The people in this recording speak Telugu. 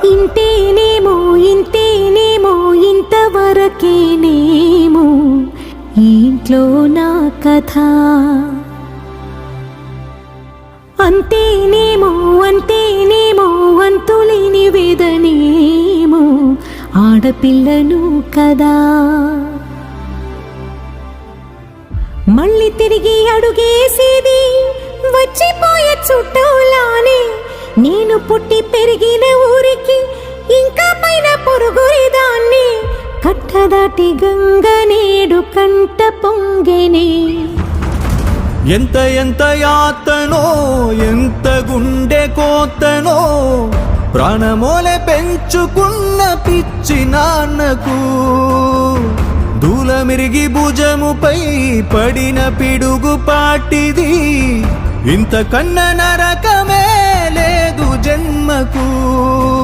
ఇంతేనేమో ఇంతేనేమో ఇంతవరకేనేమో ఇంట్లో నా కథ. అంతేనేమో అంతేనేమో అంతులేని వేదనేమో ఆడపిల్లను కదా. మళ్ళీ తిరిగి అడుగేసేది వచ్చిపోయే చుట్టూలానే. నేను పుట్టి పెరిగిన ఊరికి ఇంకా పైన పొరుగురిదాన్ని. కట్టదాటి గంగ నేడు కంట పొంగెనే. ఎంత ఎంత యాతనో ఎంత గుండె కోతనో ప్రాణమోలే పెంచుకున్న పిచ్చి నాన్నకు. దూలమిరిగి భుజముపై పడిన పిడుగు పాటిది. ఇంతకన్నా నరకమే లేదు జన్మకు.